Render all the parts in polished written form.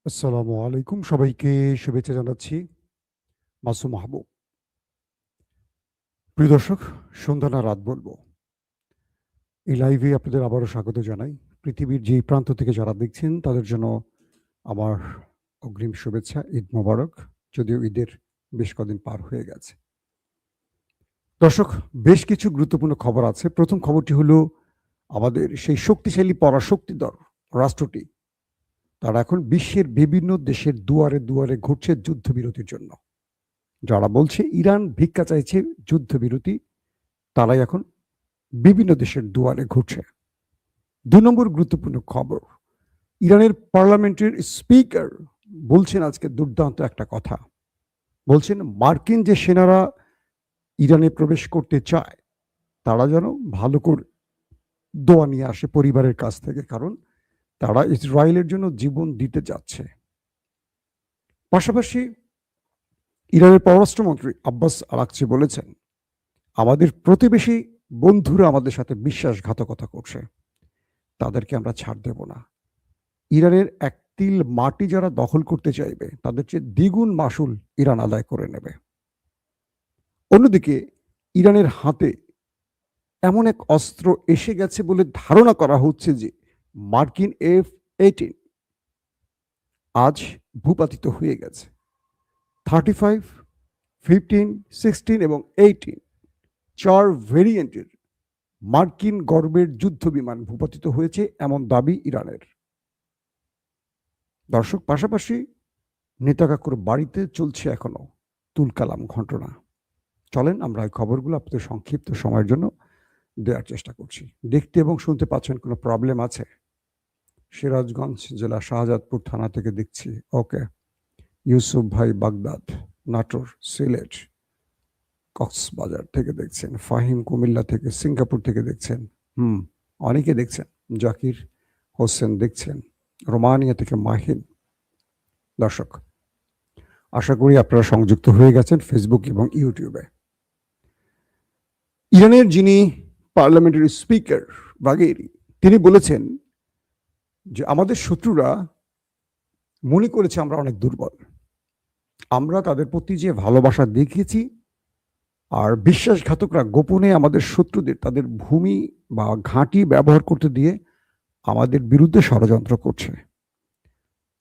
আসসালামু আলাইকুম, সবাইকে শুভেচ্ছা জানাচ্ছি। মাসুম মাহবুব। প্রিয় দর্শক, সন্ধ্যা না রাত বলবো, এই লাইভে আপনাদের আবারও স্বাগত জানাই। পৃথিবীর যেই প্রান্ত থেকে যারা দেখছেন তাদের জন্য আমার অগ্রিম শুভেচ্ছা, ঈদ মোবারক। যদিও ঈদের বেশ কদিন পার হয়ে গেছে। দর্শক, বেশ কিছু গুরুত্বপূর্ণ খবর আছে। প্রথম খবরটি হলো, আমাদের সেই শক্তিশালী পরাশক্তিধর রাষ্ট্রটি, তারা এখন বিশ্বের বিভিন্ন দেশের দুয়ারে দুয়ারে ঘুরছে যুদ্ধবিরতির জন্য। যারা বলছে ইরান ভিক্ষা চাইছে যুদ্ধবিরতি, তারাই এখন বিভিন্ন দেশের দুয়ারে ঘুরছে। ২ নম্বর গুরুত্বপূর্ণ খবর, ইরানের পার্লামেন্টের স্পিকার বলছেন আজকে দুর্দান্ত একটা কথা। বলছেন মার্কিন যে সেনারা ইরানে প্রবেশ করতে চায়, তারা যেন ভালো করে দোয়া নিয়ে আসে পরিবারের কাছ থেকে, কারণ তারা ইসরায়েলের জন্য জীবন দিতে যাচ্ছে। পাশাপাশি ইরানের পররাষ্ট্রমন্ত্রী আব্বাস আরাকচি বলেছেন, আমাদের প্রতিবেশী বন্ধুরা আমাদের সাথে বিশ্বাসঘাতকতা করছে, তাদেরকে আমরা ছাড় দেব না। ইরানের এক তিল মাটি যারা দখল করতে চাইবে, তাদের চেয়ে দ্বিগুণ মাসুল ইরান আদায় করে নেবে। অন্যদিকে ইরানের হাতে এমন এক অস্ত্র এসে গেছে বলে ধারণা করা হচ্ছে যে মার্কিন F-18 আজ ভূপাতিত হয়ে গেছে। 35, 15, 16 এবং 18 চার ভেরিয়েন্টের মার্কিন গর্বের যুদ্ধ বিমান ভূপাতিত হয়েছে, এমন দাবি ইরানের। দর্শক, পাশাপাশি নেতাকাকুর বাড়িতে চলছে এখনো তুলকালাম ঘটনা। চলেন আমরা এই খবরগুলো আপনাদের সংক্ষিপ্ত সময়ের জন্য দেওয়ার চেষ্টা করছি। দেখতে এবং শুনতে পাচ্ছেন কোনো প্রবলেম আছে? সিরাজগঞ্জ জেলা শাহজাদপুর থানা থেকে দেখছি। ওকে। ইউসুফ ভাই বাগদাদ, নাটোর, সিলেট, কক্সবাজার থেকে দেখছেন। ফাহিম কুমিল্লা থেকে, সিঙ্গাপুর থেকে দেখছেন। অনেকে দেখছেন। জাকির হোসেন দেখছেন। রোমানিয়া থেকে মাহিন। দর্শক, আশা করি আপনারা সংযুক্ত হয়ে গেছেন ফেসবুক এবং ইউটিউবে। ইরানের যিনি পার্লামেন্টারি স্পিকার বাগেরি, তিনি বলেছেন যে আমাদের শত্রুরা মনে করেছে আমরা অনেক দুর্বল। আমরা তাদের প্রতি যে ভালোবাসা দেখিয়েছি, আর বিশ্বাসঘাতকরা গোপনে আমাদের শত্রুদের তাদের ভূমি বা ঘাঁটি ব্যবহার করতে দিয়ে আমাদের বিরুদ্ধে ষড়যন্ত্র করছে।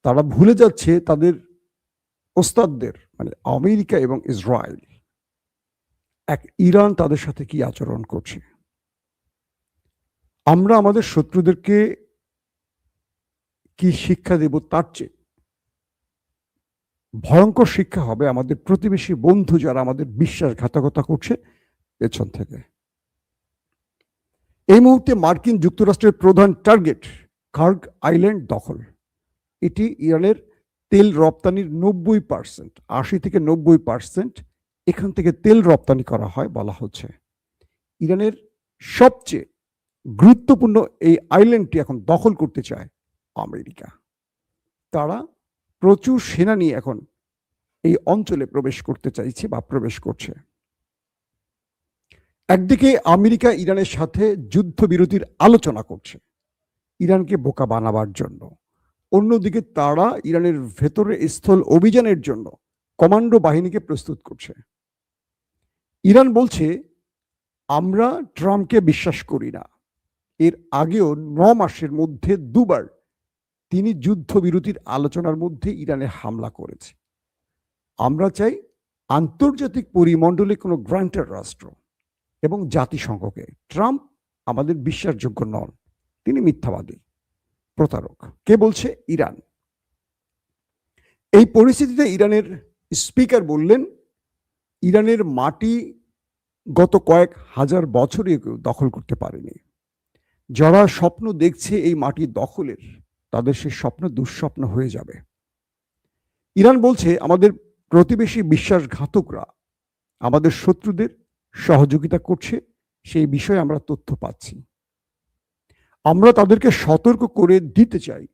তারা ভুলে যাচ্ছে তাদের ওস্তাদদের, মানে আমেরিকা এবং ইসরায়েল, এক ইরান তাদের সাথে কি আচরণ করছে। আমরা আমাদের শত্রুদেরকে কি শিক্ষা দেব, তার চেয়ে ভয়ঙ্কর শিক্ষা হবে আমাদের প্রতিবেশী বন্ধু যারা আমাদের বিশ্বাসঘাতকতা করছে পেছন থেকে। এই মুহূর্তে মার্কিন যুক্তরাষ্ট্রের প্রধান টার্গেট কার্গ আইল্যান্ড দখল। এটি ইরানের তেল রপ্তানির 90%, 80 থেকে 90% এখান থেকে তেল রপ্তানি করা হয় বলা হচ্ছে। ইরানের সবচেয়ে গুরুত্বপূর্ণ এই আইল্যান্ডটি এখন দখল করতে চায় আমেরিকা। তারা প্রচুর সেনা নিয়ে এখন এই অঞ্চলে প্রবেশ করতে চাইছে বা প্রবেশ করছে। একদিকে আমেরিকা ইরানের সাথে যুদ্ধবিরতির আলোচনা করছে ইরানকে বোকা বানাবার জন্য, অন্যদিকে তারা ইরানের ভেতরে স্থল অভিযানের জন্য কমান্ডো বাহিনীকে প্রস্তুত করছে। ইরান বলছে আমরা ট্রাম্পকে বিশ্বাস করি না। এর আগেও 9 মাসের মধ্যে দুবার তিনি যুদ্ধবিরতির আলোচনার মধ্যে ইরানে হামলা করেছে। আমরা চাই আন্তর্জাতিক পরিমণ্ডলে কোনো গ্রান্টার রাষ্ট্র এবং জাতিসংঘকে। ট্রাম্প আমাদের বিশ্বাসযোগ্য নন, তিনি মিথ্যাবাদী, প্রতারক। কে বলছে? ইরান। এই পরিস্থিতিতে ইরানের স্পিকার বললেন, ইরানের মাটি গত কয়েক হাজার বছরে কেউ দখল করতে পারেনি। যারা স্বপ্ন দেখছে এই মাটি দখলের, তাদের সেই স্বপ্ন দুঃস্বপ্ন হয়ে যাবে। ইরান বলছে আমাদের প্রতিবেশী বিশ্বাসঘাতকরা আমাদের শত্রুদের সহযোগিতা করছে, সেই বিষয়ে আমরা তথ্য পাচ্ছি। আমরা তাদেরকে সতর্ক করে দিতে চাই,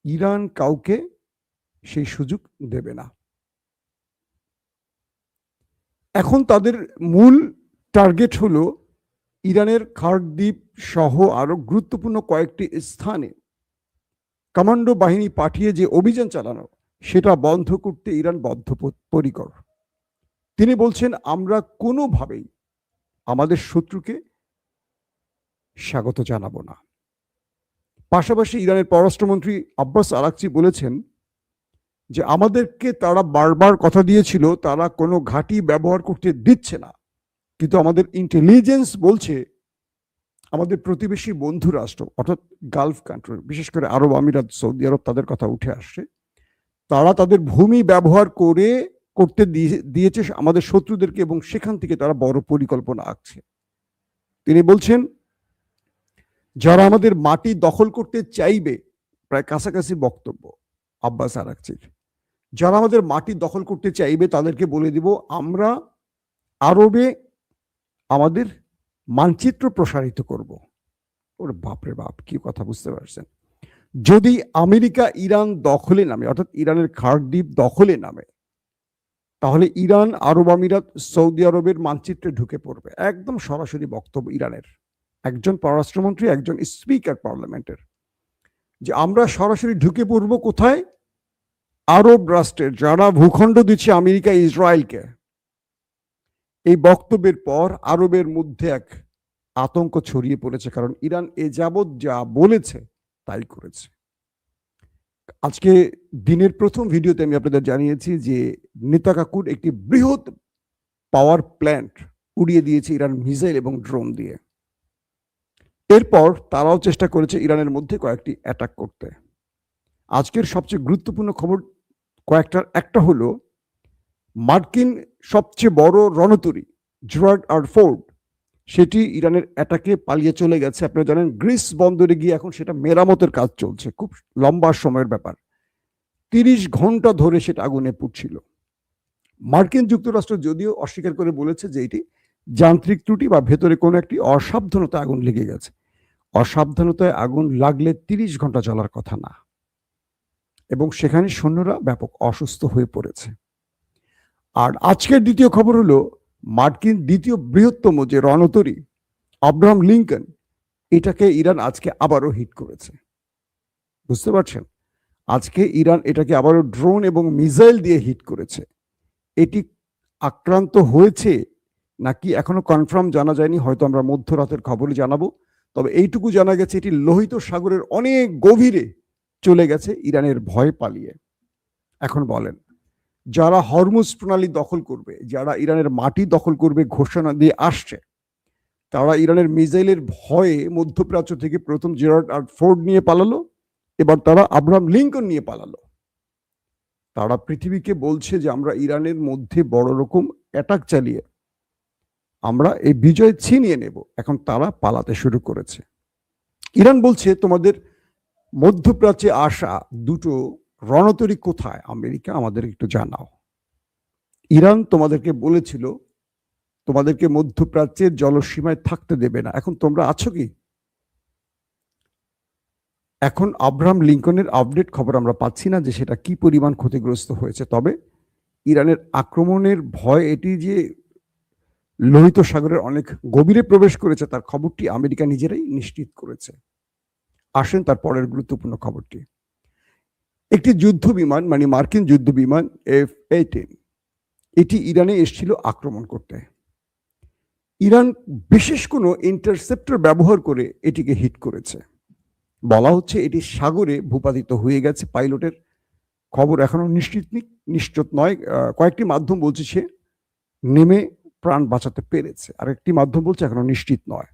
ইরান কাউকে সেই সুযোগ দেবে না। এখন তাদের মূল টার্গেট হলো ইরানের খার্ক দ্বীপ সহ আরো গুরুত্বপূর্ণ কয়েকটি স্থানে কমান্ডো বাহিনী পাঠিয়ে যে অভিযান চালানো সেটা বন্ধ করতে ইরান বদ্ধপরিকর। তিনি বলছেন, আমরা কোনোভাবেই আমাদের শত্রুকে স্বাগত জানাবো না। পাশাপাশি ইরানের পররাষ্ট্রমন্ত্রী আব্বাস আরাকচি বলেছেন যে আমাদেরকে তারা বারবার কথা দিয়েছিল তারা কোনো ঘাঁটি ব্যবহার করতে দিচ্ছে না, কিন্তু আমাদের ইন্টেলিজেন্স বলছে আমাদের প্রতিবেশী বন্ধু রাষ্ট্র অর্থাৎ গালফ কান্ট্রি, বিশেষ করে আরব আমিরাত, সৌদি আরব, তাদের কথা উঠে আসছে, তারা তাদের ভূমি ব্যবহার করতে দিয়েছে আমাদের শত্রুদেরকে এবং সেখান থেকে তারা বড় পরিকল্পনা আঁকছে। তিনি বলছেন যারা আমাদের মাটি দখল করতে চাইবে, প্রায় কাছাকাছি বক্তব্য আব্বাস আরাকচির, যারা আমাদের মাটি দখল করতে চাইবে তাদেরকে বলে দিব আমরা আরবে আমাদের মানচিত্র প্রসারিত করব। ওরে বাপরে বাপ, কি কথা, বুঝতে পারছেন? যদি আমেরিকা ইরান দখলে নামে, অর্থাৎ ইরানের খার্ক দ্বীপ দখলে নামে, তাহলে ইরান আরব আমিরাত সৌদি আরবের মানচিত্রে ঢুকে পড়বে। একদম সরাসরি বক্তব্য ইরানের একজন পররাষ্ট্রমন্ত্রী, একজন স্পিকার পার্লামেন্টের, যে আমরা সরাসরি ঢুকে পড়ব কোথায়? আরব রাষ্ট্রের, যারা ভূখণ্ড দিচ্ছে আমেরিকা ইসরায়েলকে। এই বক্তব্যের পর আরবের মধ্যে এক আতঙ্ক ছড়িয়ে পড়েছে, কারণ ইরান এ যাবৎ যা বলেছে তাই করেছে। আজকে দিনের প্রথম ভিডিওতে আমি আপনাদের জানিয়েছি যে নেতাকাকুর একটি বৃহৎ পাওয়ার প্ল্যান্ট উড়িয়ে দিয়েছে ইরান মিসাইল এবং ড্রোন দিয়ে। এরপর তারাও চেষ্টা করেছে ইরানের মধ্যে কয়েকটি অ্যাটাক করতে। আজকের সবচেয়ে গুরুত্বপূর্ণ খবর কয়েকটার একটা হলো মার্কিন সবচেয়ে বড় রণতরী জেরার্ড আর ফোর্ড, সেটি ইরানের অ্যাটাকে পালিয়ে চলে গেছে। আপনারা জানেন গ্রিস বন্দরে গিয়ে এখন সেটা মেরামতের কাজ চলছে, খুব লম্বা সময়ের ব্যাপার। 30 ঘন্টা ধরে সেটা আগুনে পুড়ছিল। মার্কিন যুক্তরাষ্ট্র যদিও অস্বীকার করে বলেছে যে এটি যান্ত্রিক ত্রুটি বা ভেতরে কোনো একটি অসাবধানতায় আগুন লেগে গেছে। অসাবধানতায় আগুন লাগলে 30 ঘন্টা চলার কথা না, এবং সেখানে সৈন্যরা ব্যাপক অসুস্থ হয়ে পড়েছে। আর আজকের দ্বিতীয় খবর হলো মার্কিন দ্বিতীয় বৃহত্তম যে রণতরী আব্রাহাম লিঙ্কন, এটাকে ইরান আজকে আবারও হিট করেছে। বুঝতে পারছেন? আজকে ইরান এটাকে আবারও ড্রোন এবং মিসাইল দিয়ে হিট করেছে। এটি আক্রান্ত হয়েছে নাকি এখনো কনফার্ম জানা যায়নি, হয়তো আমরা মধ্যরাতের খবরে জানাবো। তবে এইটুকু জানা গেছে এটি লোহিত সাগরের অনেক গভীরে চলে গেছে ইরানের ভয় পালিয়ে। এখন বলেন, যারা হরমুজ প্রণালী দখল করবে, যারা ইরানের মাটি দখল করবে ঘোষণা দিয়ে আসছে, তারা ইরানের মিসাইলের ভয়ে মধ্যপ্রাচ্য থেকে প্রথম জেরার্ড আর ফোর্ড নিয়ে পালালো, এবার তারা আব্রাহাম লিঙ্কন নিয়ে পালালো। তারা পৃথিবীকে বলছে যে আমরা ইরানের মধ্যে বড় রকম অ্যাটাক চালিয়ে আমরা এই বিজয় ছিনিয়ে নেব। এখন তারা পালাতে শুরু করেছে। ইরান বলছে তোমাদের মধ্যপ্রাচ্যে আসা দুটো রণতরী কোথায় আমেরিকা, আমাদের একটু জানাও। ইরান তোমাদেরকে বলেছিল তোমাদেরকে মধ্যপ্রাচ্যের জলসীমায় থাকতে দেবে না, এখন তোমরা আছো কি? এখন আব্রাহাম লিঙ্কনের আপডেট খবর আমরা পাচ্ছি না যে সেটা কি পরিমাণ ক্ষতিগ্রস্ত হয়েছে। তবে ইরানের আক্রমণের ভয়, এটি যে লোহিত সাগরের অনেক গভীরে প্রবেশ করেছে তার খবরটি আমেরিকা নিজেরাই নিশ্চিত করেছে। আসেন তার পরের গুরুত্বপূর্ণ খবরটি। একটি যুদ্ধ বিমান, মানে মার্কিন যুদ্ধ বিমান F-18, এটি ইরানে এসেছিল আক্রমণ করতে। ইরান বিশেষ কোনো ইন্টারসেপ্টর ব্যবহার করে এটিকে হিট করেছে। বলা হচ্ছে এটি সাগরে ভূপাতিত হয়ে গেছে। পাইলটের খবর এখনো নিশ্চিত নয়। কয়েকটি মাধ্যম বলছে সে নেমে প্রাণ বাঁচাতে পেরেছে, আর একটি মাধ্যম বলছে এখনো নিশ্চিত নয়।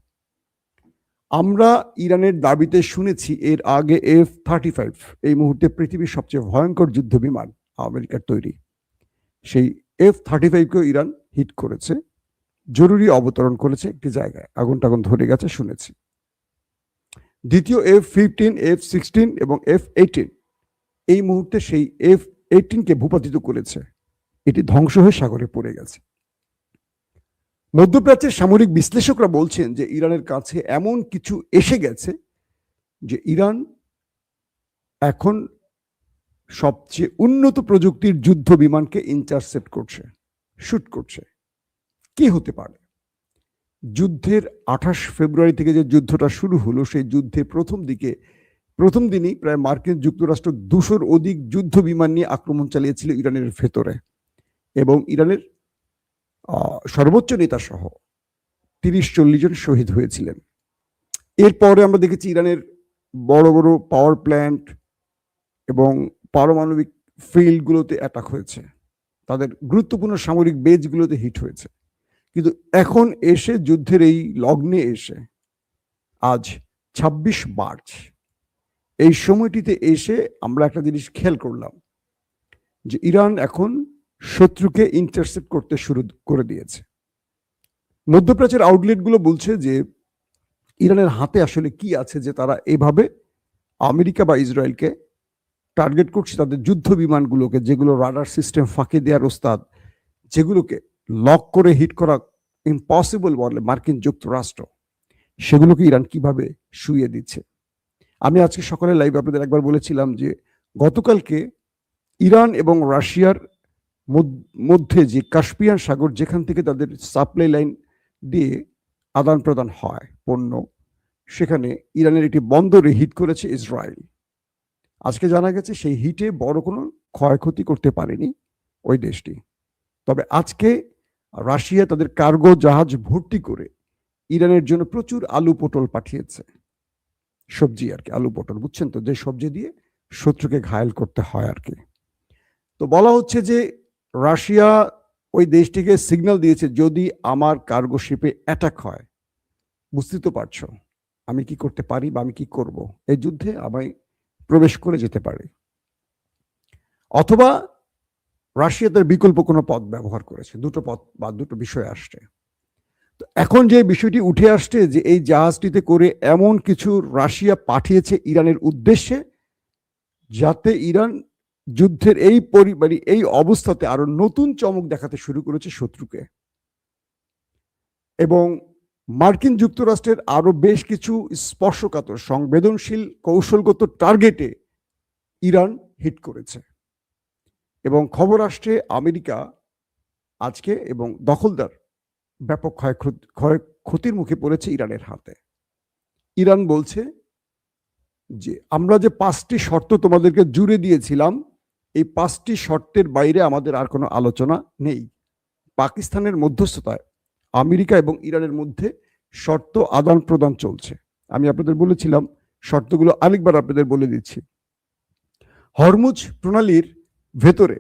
আমরা ইরানের দাবিতে শুনেছি এর আগে F-35 এই মুহূর্তে পৃথিবীর সবচেয়ে ভয়ঙ্কর যুদ্ধ বিমান, আমেরিকার তৈরি। সেই F-35কেও ইরান হিট করেছে, জরুরি অবতরণ করেছে একটি জায়গায়, আগুন টাগুন ধরে গেছে শুনেছি। দ্বিতীয় F-15, F-16 এবং F-18 এই মুহূর্তে সেই F-18কে ভূপাতিত করেছে, এটি ধ্বংস হয়ে সাগরে পড়ে গেছে। মধ্যপ্রাচ্যের সামরিক বিশ্লেষকরা বলছেন যে ইরানের কাছে এমন কিছু এসে গেছে যে ইরান এখন সবচেয়ে উন্নত প্রযুক্তির যুদ্ধ বিমানকে ইন্টারসেপ্ট করছে, শুট করছে। কি হতে পারে? যুদ্ধের 28 ফেব্রুয়ারি থেকে যে যুদ্ধটা শুরু হলো, সেই যুদ্ধে প্রথম দিকে প্রথম দিনই প্রায় মার্কিন যুক্তরাষ্ট্র 200-র অধিক যুদ্ধ বিমান নিয়ে আক্রমণ চালিয়েছিল ইরানের ভেতরে, এবং ইরানের সর্বোচ্চ নেতা সহ 30-40 জন শহীদ হয়েছিলেন। এরপরে আমরা দেখেছি ইরানের বড় বড় পাওয়ার প্ল্যান্ট এবং পারমাণবিক ফিল্ডগুলোতে অ্যাটাক হয়েছে, তাদের গুরুত্বপূর্ণ সামরিক বেজগুলোতে হিট হয়েছে। কিন্তু এখন এসে যুদ্ধের এই লগ্নে এসে আজ 26 মার্চ এই সময়টিতে এসে আমরা একটা জিনিস খেয়াল করলাম যে ইরান এখন শত্রুকে ইন্টারসেপ্ট করতে শুরু করে দিয়েছে। মধ্যপ্রাচ্যের আউটলেটগুলো বলছে যে ইরানের হাতে আসলে কি আছে যে তারা এভাবে আমেরিকা বা ইসরায়েলকে টার্গেট করছে, তাদের যুদ্ধ বিমানগুলোকে, যেগুলো রাডার সিস্টেম ফাঁকি দেওয়ার ওস্তাদ, যেগুলোকে লক করে হিট করা ইম্পসিবল বলে মার্কিন যুক্তরাষ্ট্র, সেগুলোকে ইরান কিভাবে শুইয়ে দিচ্ছে। আমি আজকে সকালে লাইভ আপনাদের একবার বলেছিলাম যে গতকালকে ইরান এবং রাশিয়ার মধ্যে যে কাস্পিয়ান সাগর, যেখান থেকে তাদের সাপ্লাই লাইন দিয়ে আদান প্রদান হয় পণ্য, সেখানে ইরানের একটি বন্দরে হিট করেছে ইসরায়েল। আজকে জানা গেছে সেই হিটে বড় কোনো ক্ষয়ক্ষতি করতে পারেনি ওই দেশটি। তবে আজকে রাশিয়া তাদের কার্গো জাহাজ ভর্তি করে ইরানের জন্য প্রচুর আলু পটল পাঠিয়েছে, সবজি আর কি, আলু পটল, বুঝছেন তো, যে সবজি দিয়ে শত্রুকে ঘায়েল করতে হয় আর কি। তো বলা হচ্ছে যে রাশিয়া ওই দেশটিকে সিগন্যাল দিয়েছে, যদি আমার কার্গো শিপে অ্যাটাক হয়, বুঝতে তো পারছো আমি কি করতে পারি বা আমি কি করব, এই যুদ্ধে আমায় প্রবেশ করে যেতে পারে। অথবা রাশিয়া তার বিকল্প কোনো পথ ব্যবহার করেছে। দুটো পথ বা দুটো বিষয় আসছে। তো এখন যে বিষয়টি উঠে আসছে যে এই জাহাজটিতে করে এমন কিছু রাশিয়া পাঠিয়েছে ইরানের উদ্দেশ্যে, যাতে ইরান যুদ্ধের এই অবস্থাতে আরো নতুন চমক দেখাতে শুরু করেছে শত্রুকে, এবং মার্কিন যুক্তরাষ্ট্রের আরো বেশ কিছু স্পর্শকাতর সংবেদনশীল কৌশলগত টার্গেটে ইরান হিট করেছে। এবং খবর আসছে আমেরিকা আজকে এবং দখলদার ব্যাপক ক্ষয়ক্ষতির মুখে পড়েছে ইরানের হাতে। ইরান বলছে যে আমরা যে 5টি শর্ত তোমাদেরকে জুড়ে দিয়েছিলাম, এই 5টি শর্তের বাইরে আমাদের আর কোনো আলোচনা নেই। পাকিস্তানের মধ্যস্থতায় আমেরিকা এবং ইরানের মধ্যে শর্ত আদান প্রদান চলছে। আমি আপনাদের বলেছিলাম, শর্তগুলো আরেকবার আপনাদের বলে দিচ্ছি। হরমুজ প্রণালীর ভেতরে,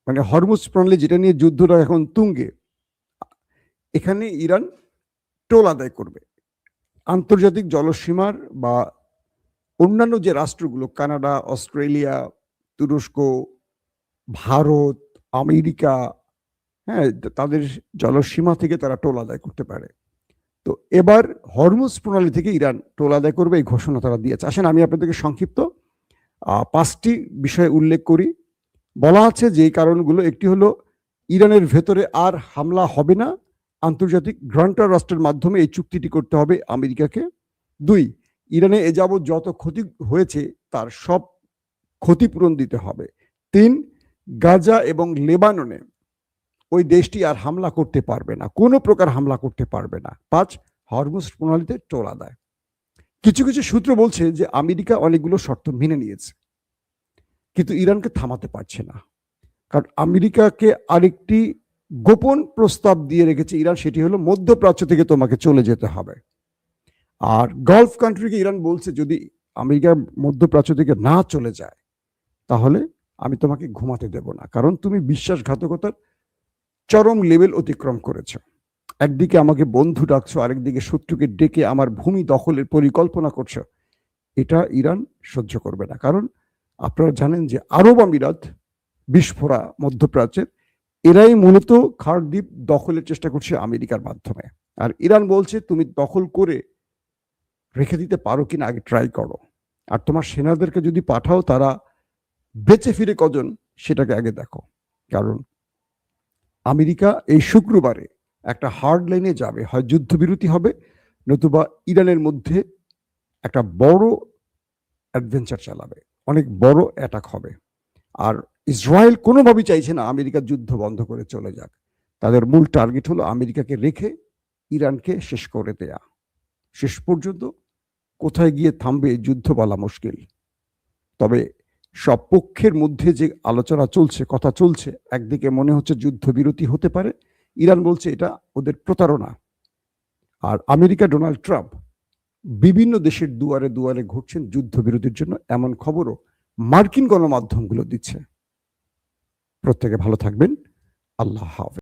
মানে হরমুজ প্রণালী যেটা নিয়ে যুদ্ধটা এখন তুঙ্গে, এখানে ইরান টোল আদায় করবে। আন্তর্জাতিক জলসীমার বা অন্যান্য যে রাষ্ট্রগুলো, কানাডা, অস্ট্রেলিয়া, তুরস্ক, ভারত, আমেরিকা, হ্যাঁ, তাদের জলসীমা থেকে তারা টোল আদায় করতে পারে। তো এবার হরমুজ প্রণালী থেকে ইরান টোল আদায় করবে, এই ঘোষণা তারা দিয়েছে। আসেন আমি আপনাদেরকে সংক্ষিপ্ত 5টি বিষয় উল্লেখ করি। বলা আছে যে এই কারণগুলো, একটি হলো ইরানের ভেতরে আর হামলা হবে না, আন্তর্জাতিক গ্রান্টার রাষ্ট্রের মাধ্যমে এই চুক্তিটি করতে হবে আমেরিকাকে। 2, ইরানে এ যাবৎ যত ক্ষতি হয়েছে তার সব ক্ষতিপূরণ দিতে হবে। 3, গাজা এবং লেবাননে ওই দেশটি আর হামলা করতে পারবে না, কোনো প্রকার হামলা করতে পারবে না। 5, হরমুজ প্রণালীতে টোল আদায়। কিছু কিছু সূত্র বলছে যে আমেরিকা অনেকগুলো শর্ত মেনে নিয়েছে, কিন্তু ইরানকে থামাতে পারছে না। কারণ আমেরিকাকে আরেকটি গোপন প্রস্তাব দিয়ে রেখেছে ইরান, সেটি হলো মধ্যপ্রাচ্য থেকে তোমাকে চলে যেতে হবে। আর গালফ কান্ট্রিকে ইরান বলছে, যদি আমেরিকা মধ্যপ্রাচ্য থেকে না চলে যায় তাহলে আমি তোমাকে ঘুমাতে দেব না, কারণ তুমি বিশ্বাসঘাতকতার চরম লেভেল অতিক্রম করেছ। একদিকে আমাকে বন্ধু ডাকছো, আরেকদিকে শত্রুকে ডেকে আমার ভূমি দখলের পরিকল্পনা করছো। এটা ইরান সহ্য করবে না। কারণ আপনারা জানেন যে আরব আমিরাত, বিস্ফোরা মধ্যপ্রাচ্যের, এরাই মূলত খার দ্বীপ দখলের চেষ্টা করছে আমেরিকার মাধ্যমে। আর ইরান বলছে তুমি দখল করে রেখে দিতে পারো কিনা আগে ট্রাই করো, আর তোমার সেনাদেরকে যদি পাঠাও তারা বেঁচে ফিরে কজন সেটাকে আগে দেখো। কারণ আমেরিকা এই শুক্রবারে একটা হার্ড লাইনে যাবে, হয় যুদ্ধবিরতি হবে, নতুবা ইরানের মধ্যে একটা বড় অ্যাডভেঞ্চার চালাবে, অনেক বড় অ্যাটাক হবে। আর ইসরায়েল কোনোভাবেই চাইছে না আমেরিকার যুদ্ধ বন্ধ করে চলে যাক। তাদের মূল টার্গেট হলো আমেরিকাকে রেখে ইরানকে শেষ করে দেয়া। শেষ পর্যন্ত কোথায় গিয়ে থামবে যুদ্ধ বলা মুশকিল। তবে সব পক্ষের মধ্যে যে আলোচনা চলছে, কথা চলছে, একদিকে মনে হচ্ছে যুদ্ধবিরতি হতে পারে, ইরান বলছে এটা ওদের প্রতারণা। আর আমেরিকা ডোনাল্ড ট্রাম্প বিভিন্ন দেশের দুয়ারে দুয়ারে ঘুরছেন যুদ্ধবিরতির জন্য, এমন খবরও মার্কিন গণমাধ্যমগুলো দিচ্ছে। প্রত্যেকে ভালো থাকবেন। আল্লাহ হাফেজ।